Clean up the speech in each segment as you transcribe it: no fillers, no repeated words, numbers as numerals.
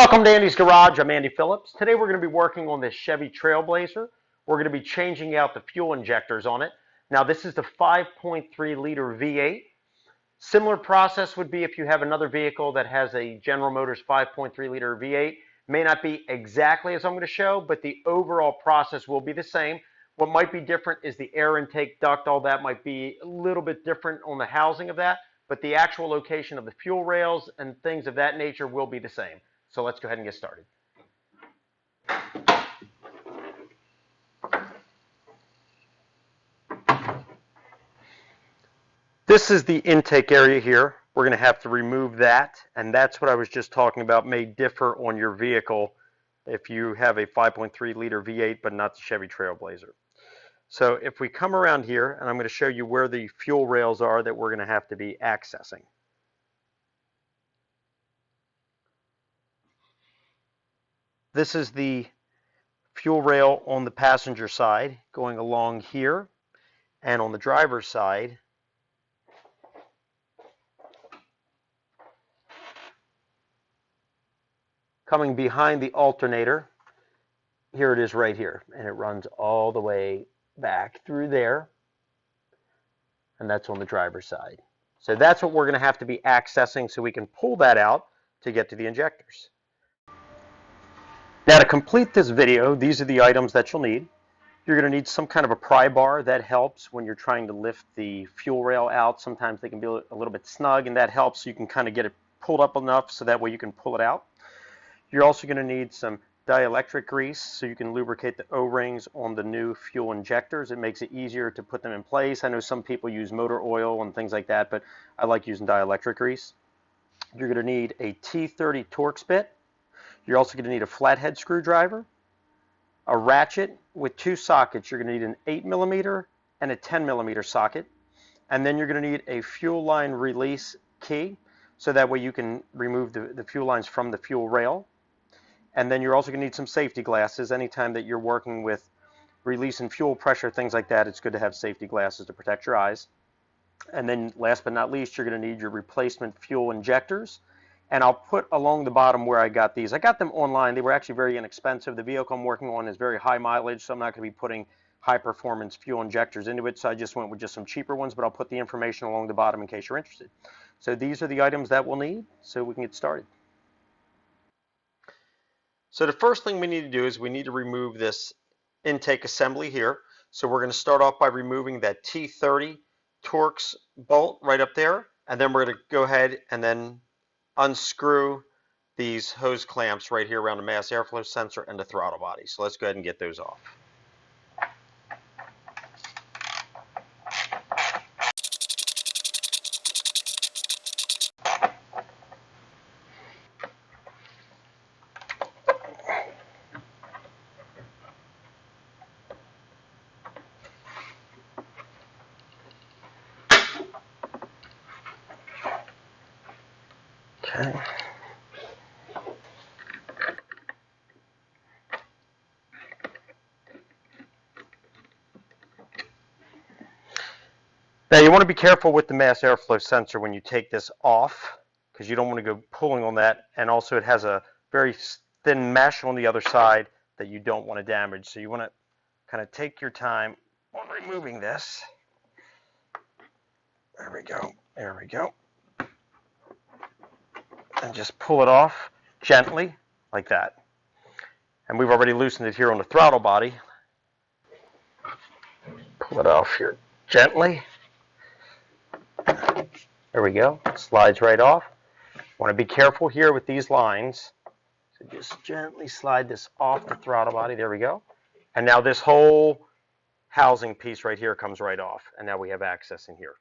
Welcome to Andy's Garage. I'm Andy Phillips. Today we're going to be working on this Chevy Trailblazer. We're going to be changing out the fuel injectors on it. Now this is the 5.3 liter V8. Similar process would be if you have another vehicle that has a General Motors 5.3 liter V8. May not be exactly as I'm going to show, but the overall process will be the same. What might be different is the air intake duct. All that might be a little bit different on the housing of that, but the actual location of the fuel rails and things of that nature will be the same. So let's go ahead and get started. This is the intake area here. We're going to have to remove that, and that's what I was just talking about may differ on your vehicle if you have a 5.3 liter V8 but not the Chevy Trailblazer. So if we come around here, and I'm going to show you where the fuel rails are that we're going to have to be accessing. This is the fuel rail on the passenger side going along here, and on the driver's side coming behind the alternator. Here it is right here, and it runs all the way back through there, and that's on the driver's side. So that's what we're going to have to be accessing so we can pull that out to get to the injectors. Now to complete this video, these are the items that you'll need. You're going to need some kind of a pry bar. That helps when you're trying to lift the fuel rail out. Sometimes they can be a little bit snug, and that helps so you can kind of get it pulled up enough so that way you can pull it out. You're also going to need some dielectric grease so you can lubricate the O-rings on the new fuel injectors. It makes it easier to put them in place. I know some people use motor oil and things like that, but I like using dielectric grease. You're going to need a T30 Torx bit. You're also going to need a flathead screwdriver, a ratchet with two sockets. You're going to need an 8mm and a 10mm socket. And then you're going to need a fuel line release key so that way you can remove the fuel lines from the fuel rail. And then you're also going to need some safety glasses. Anytime that you're working with releasing fuel pressure, things like that, it's good to have safety glasses to protect your eyes. And then last but not least, you're going to need your replacement fuel injectors. And I'll put along the bottom where I got these. I got them online. They were actually very inexpensive. The vehicle I'm working on is very high mileage, so I'm not going to be putting high performance fuel injectors into it. So I just went with just some cheaper ones, but I'll put the information along the bottom in case you're interested. So these are the items that we'll need so we can get started. So the first thing we need to do is we need to remove this intake assembly here. So we're going to start off by removing that T30 Torx bolt right up there. And then we're going to go ahead and then unscrew these hose clamps right here around the mass airflow sensor and the throttle body. So let's go ahead and get those off. Okay. Now you want to be careful with the mass airflow sensor when you take this off, because you don't want to go pulling on that, and also it has a very thin mesh on the other side that you don't want to damage. So you want to kind of take your time on removing this. There we go. There we go. And just pull it off gently like that. And we've already loosened it here on the throttle body. Pull it off here gently. There we go. Slides right off. Want to be careful here with these lines. So just gently slide this off the throttle body. There we go. And now this whole housing piece right here comes right off. And now we have access in here.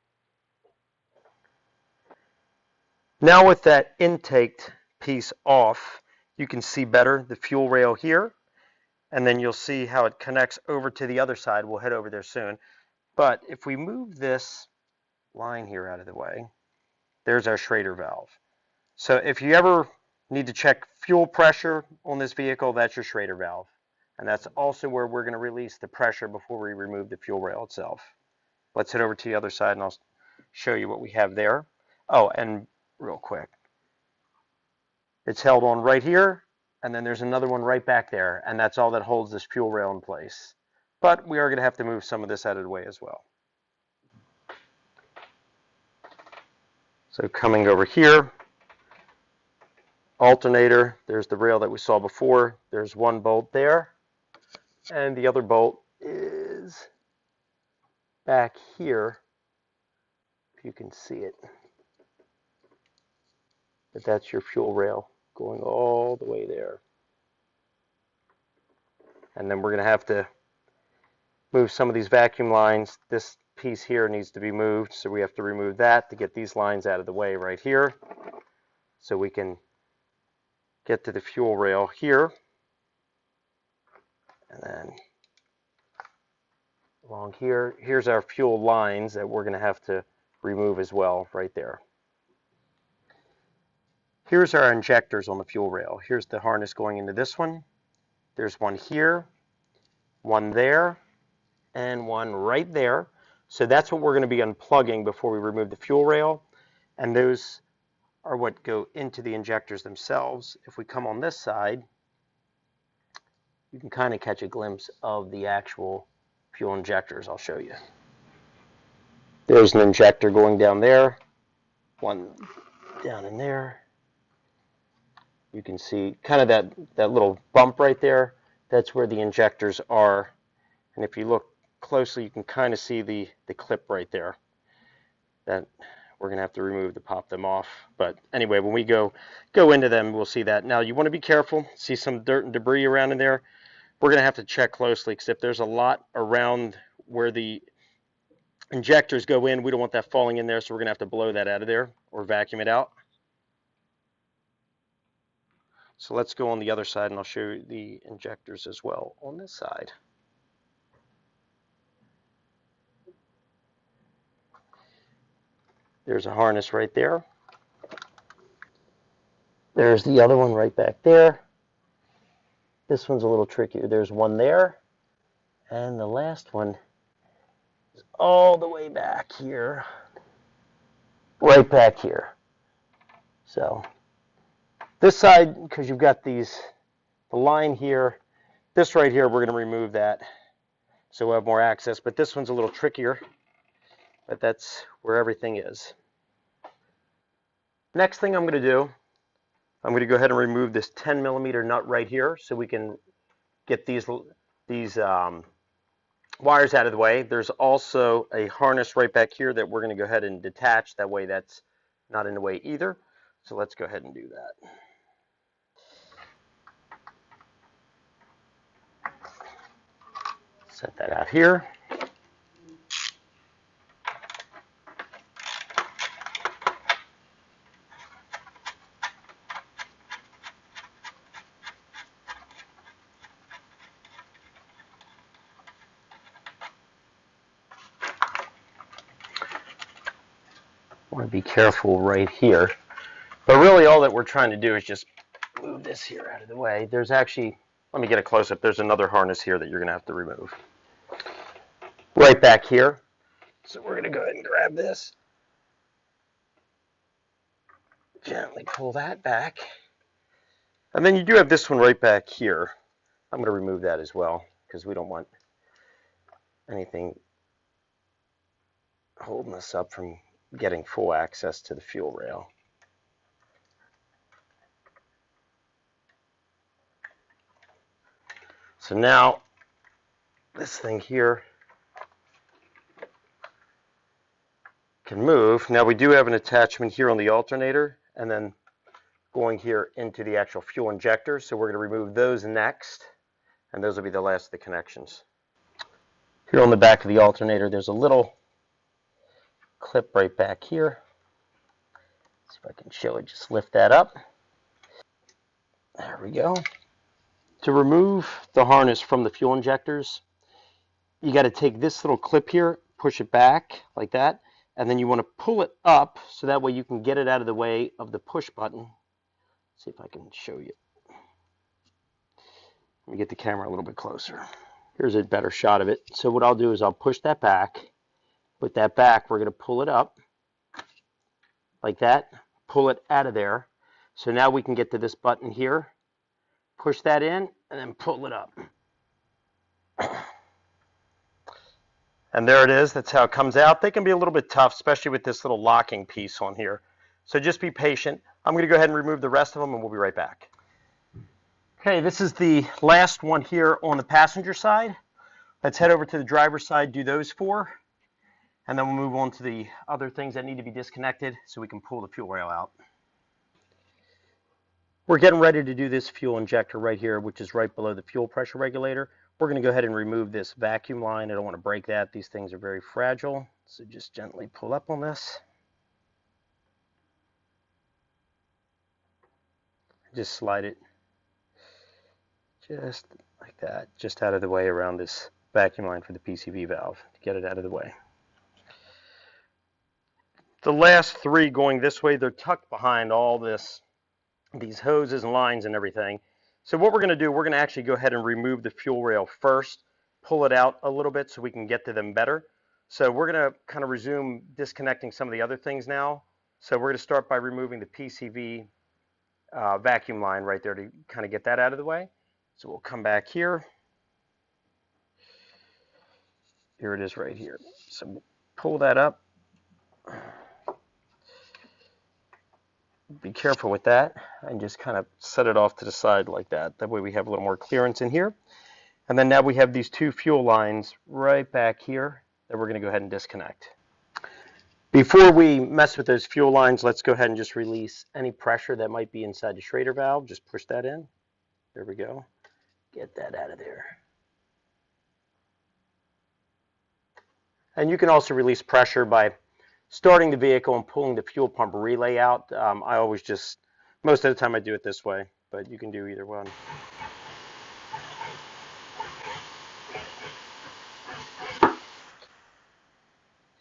Now with that intake piece off, you can see better the fuel rail here, and then you'll see how it connects over to the other side. We'll head over there soon. But if we move this line here out of the way, there's our Schrader valve. So if you ever need to check fuel pressure on this vehicle, that's your Schrader valve. And that's also where we're going to release the pressure before we remove the fuel rail itself. Let's head over to the other side and I'll show you what we have there. Oh, and real quick, it's held on right here and then there's another one right back there, and that's all that holds this fuel rail in place. But we are going to have to move some of this out of the way as well. So coming over here, alternator, there's the rail that we saw before. There's one bolt there, and the other bolt is back here, if you can see it. But that's your fuel rail going all the way there. And then we're going to have to move some of these vacuum lines. This piece here needs to be moved, so we have to remove that to get these lines out of the way right here, so we can get to the fuel rail here. And then along here, here's our fuel lines that we're going to have to remove as well right there. Here's our injectors on the fuel rail. Here's the harness going into this one. There's one here, one there, and one right there. So that's what we're going to be unplugging before we remove the fuel rail. And those are what go into the injectors themselves. If we come on this side, you can kind of catch a glimpse of the actual fuel injectors. I'll show you. There's an injector going down there, one down in there. You can see kind of that little bump right there. That's where the injectors are. And if you look closely, you can kind of see the clip right there that we're going to have to remove to pop them off. But anyway, when we go into them, we'll see that. Now, you want to be careful. See some dirt and debris around in there. We're going to have to check closely, because if there's a lot around where the injectors go in, we don't want that falling in there, so we're going to have to blow that out of there or vacuum it out. So let's go on the other side, and I'll show you the injectors as well on this side. There's a harness right there. There's the other one right back there. This one's a little trickier. There's one there, and the last one is all the way back here, right back here. So this side, because you've got the line here, this right here, we're going to remove that so we'll have more access. But this one's a little trickier, but that's where everything is. Next thing I'm going to do, I'm going to go ahead and remove this 10 millimeter nut right here, so we can get these wires out of the way. There's also a harness right back here that we're going to go ahead and detach. That way that's not in the way either. So let's go ahead and do that. Set that out here. Want to be careful right here, but really all that we're trying to do is just move this here out of the way. There's actually, let me get a close-up, there's another harness here that you're going to have to remove right back here. So we're going to go ahead and grab this, gently pull that back, and then you do have this one right back here. I'm going to remove that as well, because we don't want anything holding us up from getting full access to the fuel rail. So now this thing here can move. Now we do have an attachment here on the alternator, and then going here into the actual fuel injector. So we're going to remove those next, and those will be the last of the connections. Here on the back of the alternator, there's a little clip right back here. See if I can show it. Just lift that up. There we go. To remove the harness from the fuel injectors, you got to take this little clip here, push it back like that, and then you want to pull it up so that way you can get it out of the way of the push button. See if I can show you. Let me get the camera a little bit closer. Here's a better shot of it. So what I'll do is I'll push that back. With that back, we're going to pull it up like that, pull it out of there. So now we can get to this button here, Push that in and then pull it up. And there it is. That's how it comes out. They can be a little bit tough, especially with this little locking piece on here. So just be patient. I'm going to go ahead and remove the rest of them, and we'll be right back. Okay, this is the last one here on the passenger side. Let's head over to the driver's side, do those 4, and then we'll move on to the other things that need to be disconnected so we can pull the fuel rail out. We're getting ready to do this fuel injector right here, which is right below the fuel pressure regulator. We're going to go ahead and remove this vacuum line. I don't want to break that. These things are very fragile. So just gently pull up on this. Just slide it just like that, just out of the way around this vacuum line for the PCV valve to get it out of the way. The last 3 going this way, they're tucked behind all these hoses and lines and everything. So what we're going to do, we're going to actually go ahead and remove the fuel rail first, pull it out a little bit so we can get to them better. So we're going to kind of resume disconnecting some of the other things now. So we're going to start by removing the PCV vacuum line right there to kind of get that out of the way. So we'll come back here. Here it is right here. So we'll pull that up. Be careful with that and just kind of set it off to the side like that. That way we have a little more clearance in here. And then now we have these 2 fuel lines right back here that we're going to go ahead and disconnect. Before we mess with those fuel lines, let's go ahead and just release any pressure that might be inside the Schrader valve. Just push that in. There we go. Get that out of there. And you can also release pressure by starting the vehicle and pulling the fuel pump relay out. I always just, most of the time I do it this way, but you can do either one.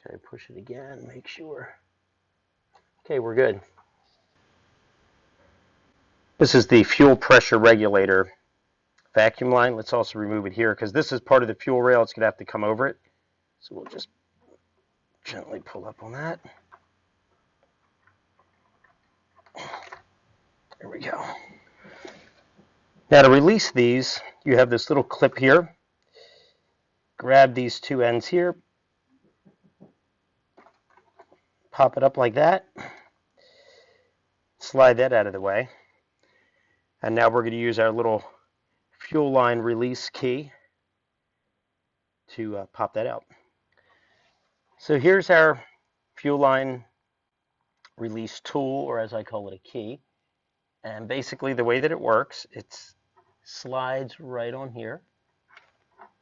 Okay, push it again, make sure. Okay, we're good. This is the fuel pressure regulator vacuum line. Let's also remove it here because this is part of the fuel rail. It's going to have to come over it. So we'll just gently pull up on that. There we go. Now to release these, you have this little clip here. Grab these 2 ends here. Pop it up like that. Slide that out of the way. And now we're going to use our little fuel line release key to pop that out. So here's our fuel line release tool, or as I call it, a key. And basically the way that it works, it slides right on here.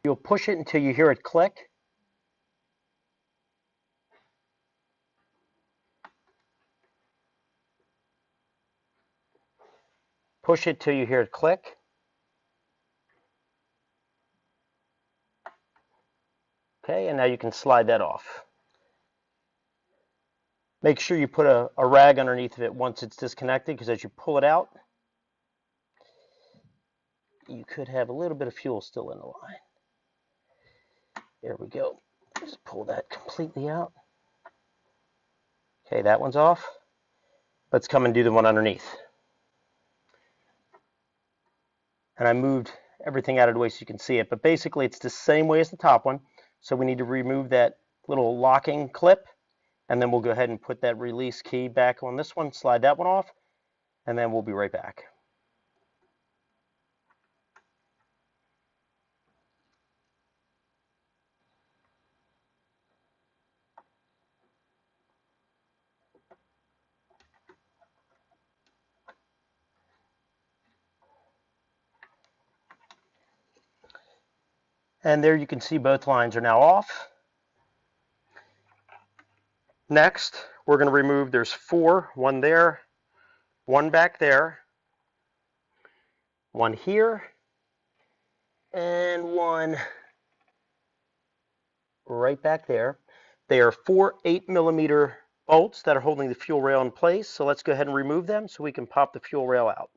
You'll push it until you hear it click. Push it till you hear it click. Okay, and now you can slide that off. Make sure you put a rag underneath of it once it's disconnected, because as you pull it out, you could have a little bit of fuel still in the line. There we go. Just pull that completely out. Okay, that one's off. Let's come and do the one underneath. And I moved everything out of the way so you can see it, but basically it's the same way as the top one. So we need to remove that little locking clip, and then we'll go ahead and put that release key back on this one, slide that one off, and then we'll be right back. And there you can see both lines are now off. Next, we're going to remove, there's 4, one there, one back there, one here, and one right back there. They are 4 8mm bolts that are holding the fuel rail in place. So let's go ahead and remove them so we can pop the fuel rail out.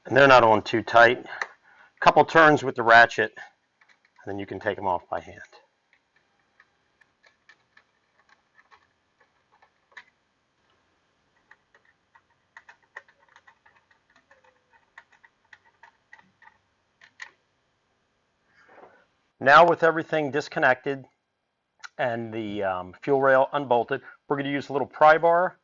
And they're not on too tight. A couple turns with the ratchet, and then you can take them off by hand. Now with everything disconnected and the fuel rail unbolted, we're going to use a little pry bar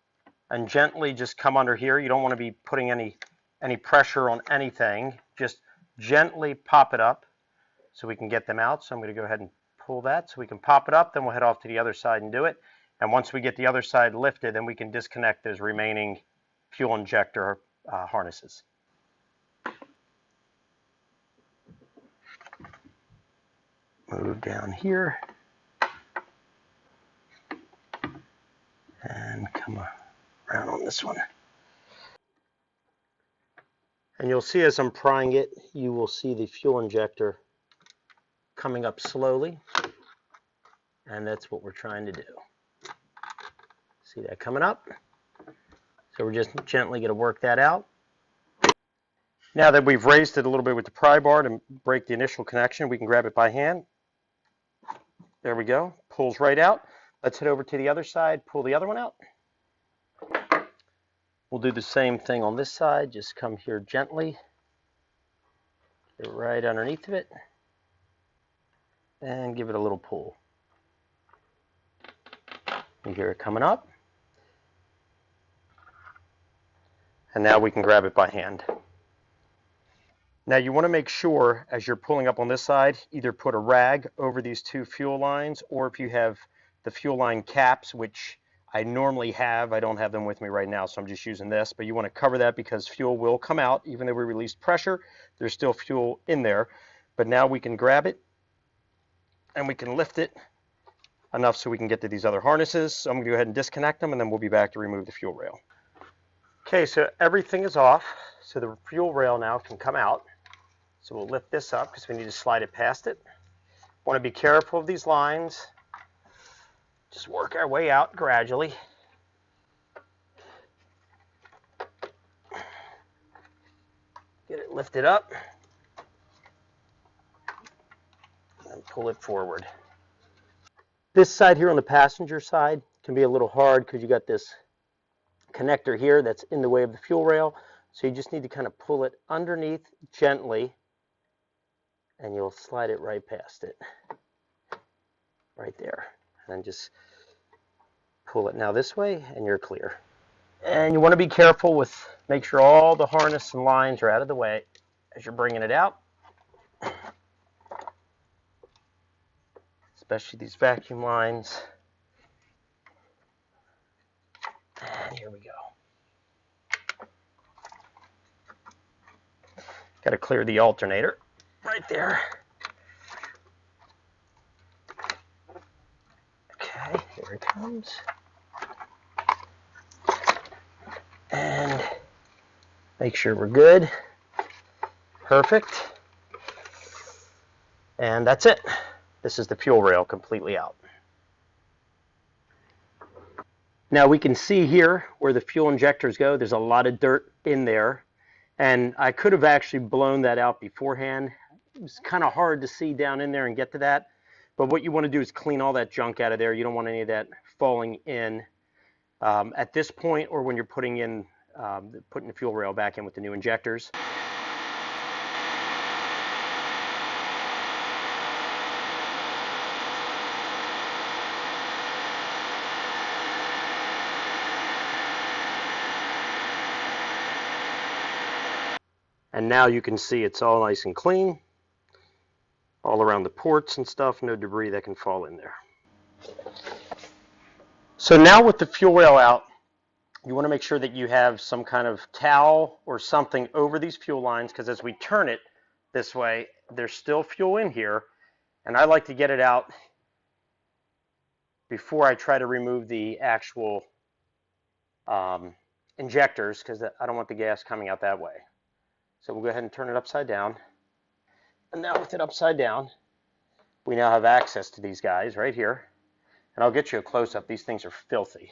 and gently just come under here. You don't want to be putting any pressure on anything. Just gently pop it up so we can get them out. So I'm going to go ahead and pull that so we can pop it up. Then we'll head off to the other side and do it. And once we get the other side lifted, then we can disconnect those remaining fuel injector harnesses. Move down here and come around on this one. And you'll see as I'm prying it, you will see the fuel injector coming up slowly, and that's what we're trying to do. See that coming up? So we're just gently going to work that out. Now that we've raised it a little bit with the pry bar to break the initial connection, we can grab it by hand. There we go. Pulls right out. Let's head over to the other side, pull the other one out. We'll do the same thing on this side. Just come here gently. Get right underneath of it. And give it a little pull. You hear it coming up. And now we can grab it by hand. Now you want to make sure as you're pulling up on this side, either put a rag over these two fuel lines, or if you have the fuel line caps, which I normally have, I don't have them with me right now, so I'm just using this, but you want to cover that because fuel will come out. Even though we released pressure, there's still fuel in there. But now we can grab it and we can lift it enough so we can get to these other harnesses. So I'm going to go ahead and disconnect them, and then we'll be back to remove the fuel rail. Okay, so everything is off, so the fuel rail now can come out. So we'll lift this up because we need to slide it past it. Want to be careful of these lines. Just work our way out gradually. Get it lifted up and pull it forward. This side here on the passenger side can be a little hard because you got this connector here that's in the way of the fuel rail. So you just need to kind of pull it underneath gently, and you'll slide it right past it. Right there. And then just pull it now this way, and you're clear. And you want to be careful with, make sure all the harness and lines are out of the way as you're bringing it out. Especially these vacuum lines. And here we go. Got to clear the alternator right there. Okay, here it comes. And make sure we're good. Perfect. And that's it. This is the fuel rail completely out. Now we can see here where the fuel injectors go. There's a lot of dirt in there. And I could have actually blown that out beforehand. It was kind of hard to see down in there and get to that. But what you want to do is clean all that junk out of there. You don't want any of that falling in at this point, or when you're putting in putting the fuel rail back in with the new injectors. And now you can see it's all nice and clean, all around the ports and stuff, no debris that can fall in there. So now with the fuel rail out, you want to make sure that you have some kind of towel or something over these fuel lines, because as we turn it this way, there's still fuel in here, and I like to get it out before I try to remove the actual injectors, because I don't want the gas coming out that way. So we'll go ahead and turn it upside down. And now with it upside down, we now have access to these guys right here. And I'll get you a close-up. These things are filthy.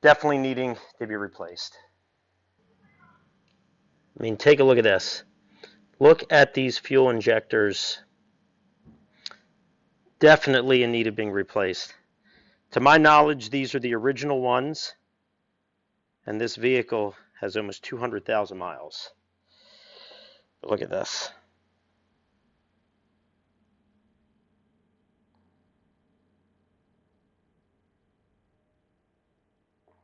Definitely needing to be replaced. I mean, take a look at this. Look at these fuel injectors. Definitely in need of being replaced. To my knowledge, these are the original ones. And this vehicle has almost 200,000 miles. Look at this.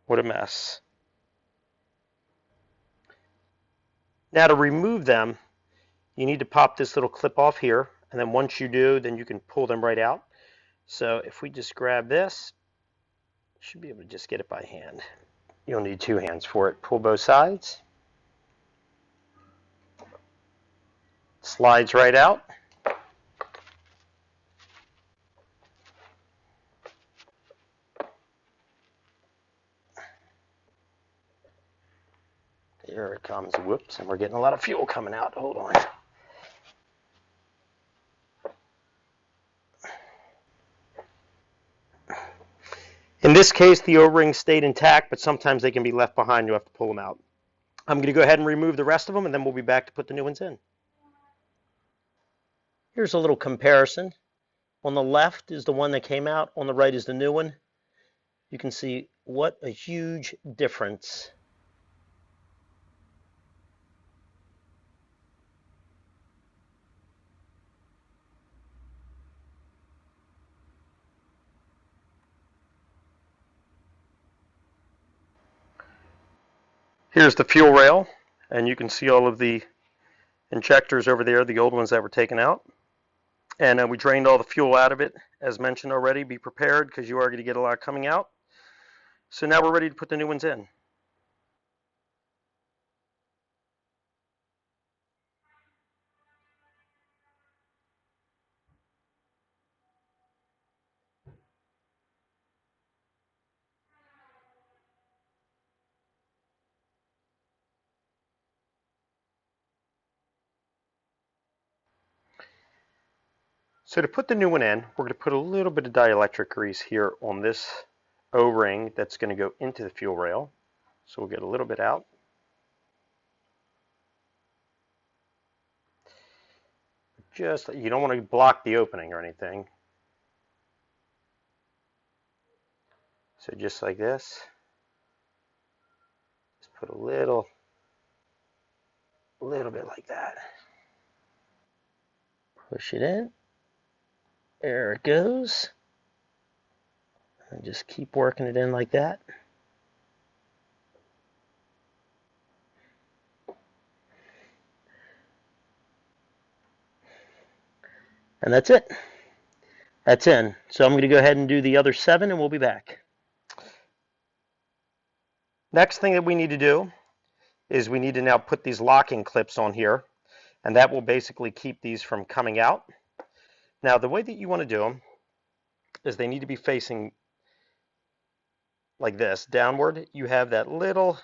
What a mess. Now to remove them, you need to pop this little clip off here, and then once you do, then you can pull them right out. So if we just grab this, you should be able to just get it by hand. You'll need 2 hands for it. Pull both sides. Slides right out. Here it comes. Whoops, and we're getting a lot of fuel coming out. Hold on. In this case, the O-rings stayed intact, but sometimes they can be left behind. You have to pull them out. I'm going to go ahead and remove the rest of them, and then we'll be back to put the new ones in. Here's a little comparison. On the left is the one that came out. On the right is the new one. You can see what a huge difference. Here's the fuel rail, and you can see all of the injectors over there, the old ones that were taken out. And we drained all the fuel out of it, as mentioned already. Be prepared because you are going to get a lot coming out. So now we're ready to put the new ones in. So to put the new one in, we're going to put a little bit of dielectric grease here on this O-ring that's going to go into the fuel rail. So we'll get a little bit out. Just, you don't want to block the opening or anything. So just like this. Just put a little bit like that. Push it in. There it goes. And just keep working it in like that. And that's it. That's in. So I'm going to go ahead and do the other 7 and we'll be back. Next thing that we need to do is we need to now put these locking clips on here, and that will basically keep these from coming out. Now the way that you want to do them is they need to be facing like this, downward. You have that little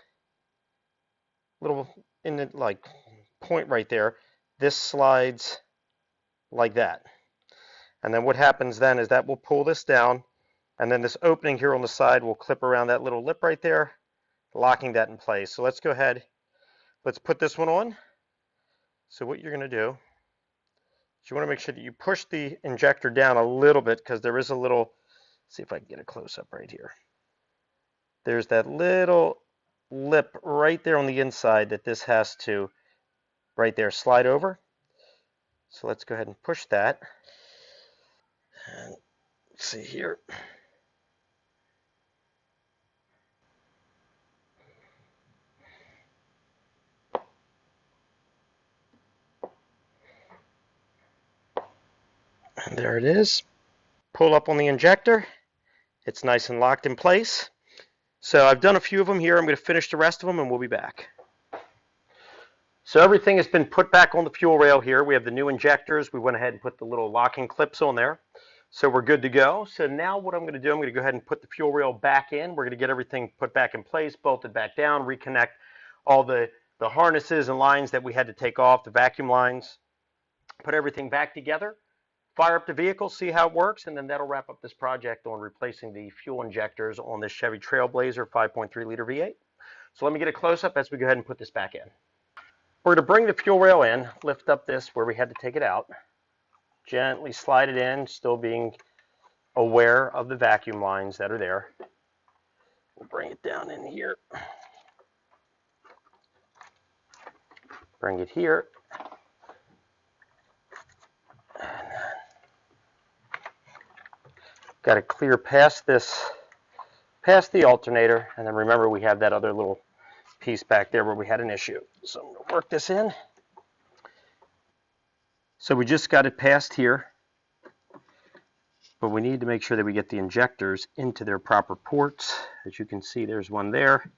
in the like point right there. This slides like that. And then what happens then is that will pull this down, and then this opening here on the side will clip around that little lip right there, locking that in place. So let's go ahead. Let's put this one on. So what you're going to do is you want to make sure that you push the injector down a little bit because there is a little, see if I can get a close up right here. There's that little lip right there on the inside that this has to right there slide over. So let's go ahead and push that. And let's see here. And there it is. Pull up on the injector. It's nice and locked in place. So I've done a few of them here. I'm going to finish the rest of them and we'll be back. So everything has been put back on the fuel rail here. We have the new injectors. We went ahead and put the little locking clips on there. So we're good to go. So now what I'm going to do, I'm going to go ahead and put the fuel rail back in. We're going to get everything put back in place, bolted back down, reconnect all the harnesses and lines that we had to take off, the vacuum lines, put everything back together, fire up the vehicle, see how it works, and then that'll wrap up this project on replacing the fuel injectors on this Chevy Trailblazer 5.3 liter V8. So let me get a close-up as we go ahead and put this back in. We're going to bring the fuel rail in, lift up this where we had to take it out, gently slide it in, still being aware of the vacuum lines that are there. We'll bring it down in here. Bring it here. Got to clear past this past the alternator, and then remember we have that other little piece back there where we had an issue. So I'm going to work this in. So we just got it past here, but we need to make sure that we get the injectors into their proper ports. As you can see, there's one there,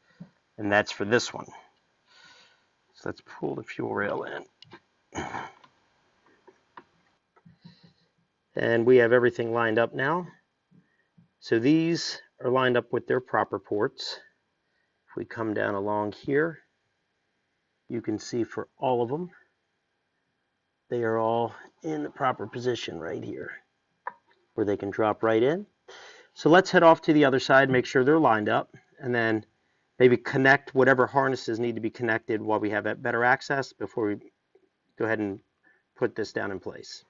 and that's for this one. So let's pull the fuel rail in. And we have everything lined up now. So these are lined up with their proper ports. If we come down along here, you can see for all of them, they are all in the proper position right here, where they can drop right in. So let's head off to the other side, make sure they're lined up, and then maybe connect whatever harnesses need to be connected while we have better access before we go ahead and put this down in place.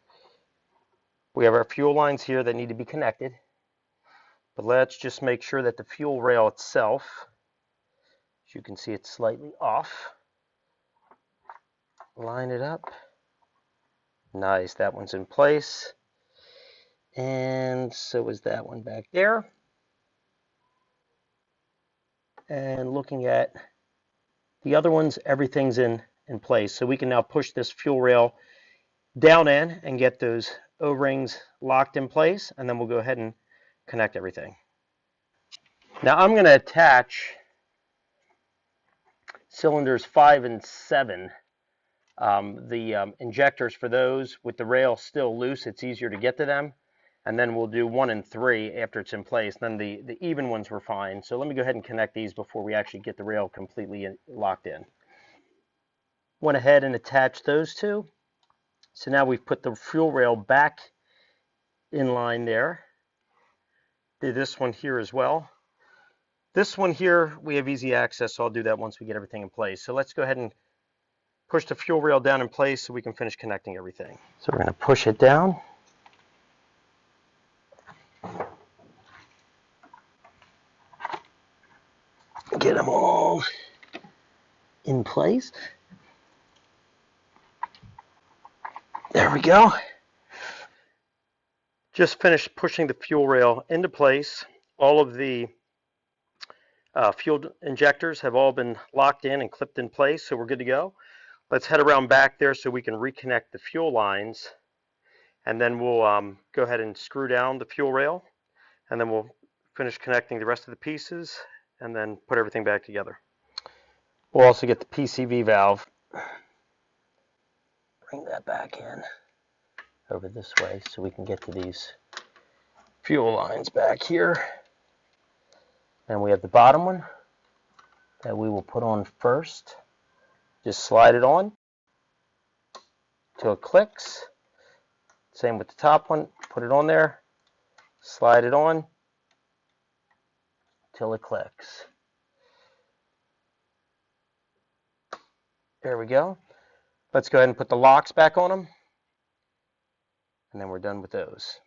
We have our fuel lines here that need to be connected, but let's just make sure that the fuel rail itself, as you can see, it's slightly off. Line it up. Nice, that one's in place. And so is that one back there. And looking at the other ones, everything's in place. So we can now push this fuel rail down in and get those O-rings locked in place, and then we'll go ahead and connect everything. Now I'm going to attach cylinders 5 and 7. The injectors for those with the rail still loose, it's easier to get to them. And then we'll do 1 and 3 after it's in place. Then the even ones were fine. So let me go ahead and connect these before we actually get the rail completely locked in. Went ahead and attached those two. So now we've put the fuel rail back in line there. Did this one here as well. This one here, we have easy access, so I'll do that once we get everything in place. So let's go ahead and push the fuel rail down in place so we can finish connecting everything. So we're going to push it down. Get them all in place. There we go. Just finished pushing the fuel rail into place. All of the fuel injectors have all been locked in and clipped in place, so we're good to go. Let's head around back there so we can reconnect the fuel lines, and then we'll go ahead and screw down the fuel rail, and then we'll finish connecting the rest of the pieces and then put everything back together. We'll also get the Pcv valve. Bring that back in over this way so we can get to these fuel lines back here. And we have the bottom one that we will put on first. Just slide it on till it clicks. Same with the top one. Put it on there. Slide it on till it clicks. There we go. Let's go ahead and put the locks back on them. And then we're done with those.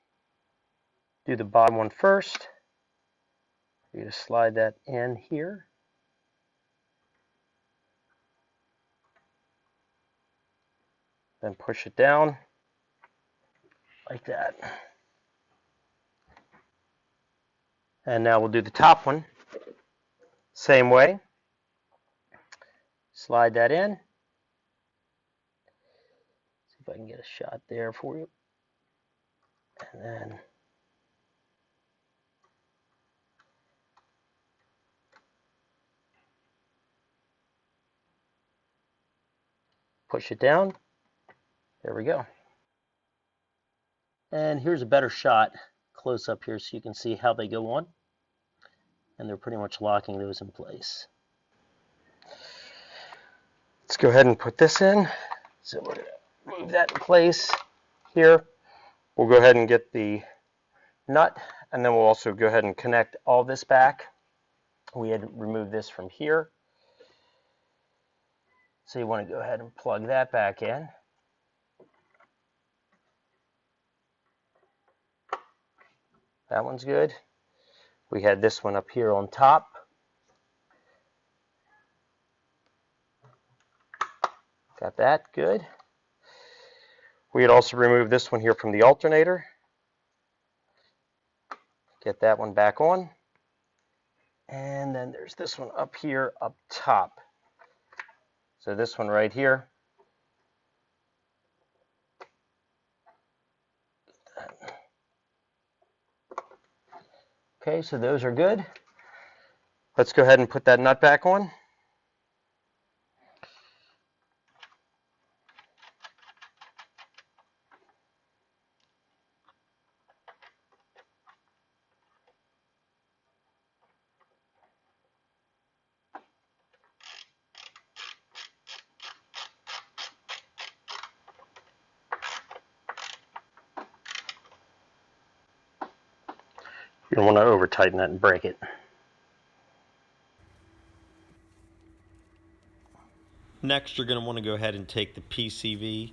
Do the bottom one first. You just slide that in here. Then push it down like that. And now we'll do the top one. Same way. Slide that in. See if I can get a shot there for you. And then push it down. There we go. And here's a better shot close up here so you can see how they go on. And they're pretty much locking those in place. Let's go ahead and put this in. So we're going to move that in place here. We'll go ahead and get the nut, and then we'll also go ahead and connect all this back. We had removed this from here. So you want to go ahead and plug that back in. That one's good. We had this one up here on top. Got that, good. We had also removed this one here from the alternator. Get that one back on. And then there's this one up here up top. So this one right here. Okay, so those are good. Let's go ahead and put that nut back on. You don't want to over tighten that and break it. Next, you're going to want to go ahead and take the Pcv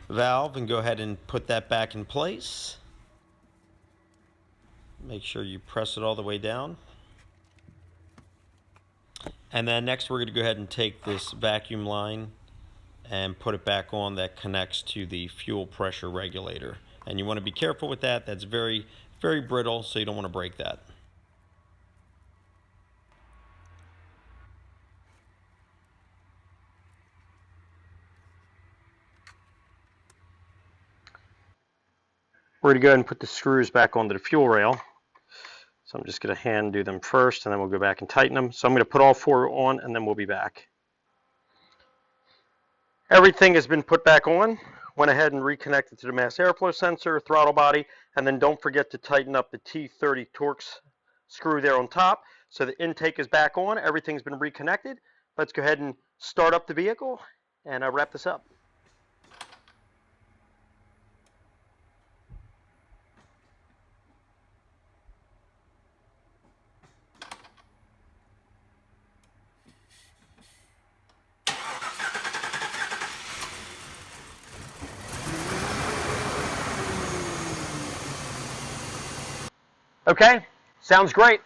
valve and go ahead and put that back in place. Make sure you press it all the way down. And then next we're going to go ahead and take this vacuum line and put it back on that connects to the fuel pressure regulator. And you want to be careful with that. That's very, very brittle, so you don't want to break that. We're going to go ahead and put the screws back onto the fuel rail. So I'm just going to hand do them first, and then we'll go back and tighten them. So I'm going to put all four on, and then we'll be back. Everything has been put back on. Went ahead and reconnected to the mass airflow sensor, throttle body, and then don't forget to tighten up the T30 Torx screw there on top. So the intake is back on. Everything's been reconnected. Let's go ahead and start up the vehicle and wrap this up. Okay, sounds great.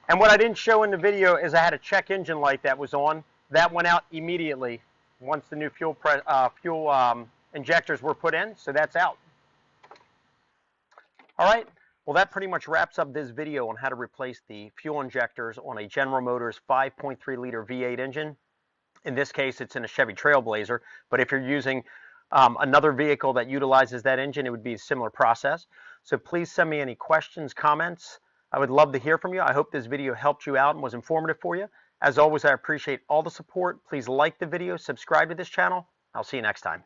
And what I didn't show in the video is I had a check engine light that was on. That went out immediately once the new fuel injectors were put in, so that's out. All right, well that pretty much wraps up this video on how to replace the fuel injectors on a General Motors 5.3 liter V8 engine. In this case, it's in a Chevy Trailblazer, but if you're using another vehicle that utilizes that engine, it would be a similar process. So please send me any questions, comments. I would love to hear from you. I hope this video helped you out and was informative for you. As always, I appreciate all the support. Please like the video, subscribe to this channel. I'll see you next time.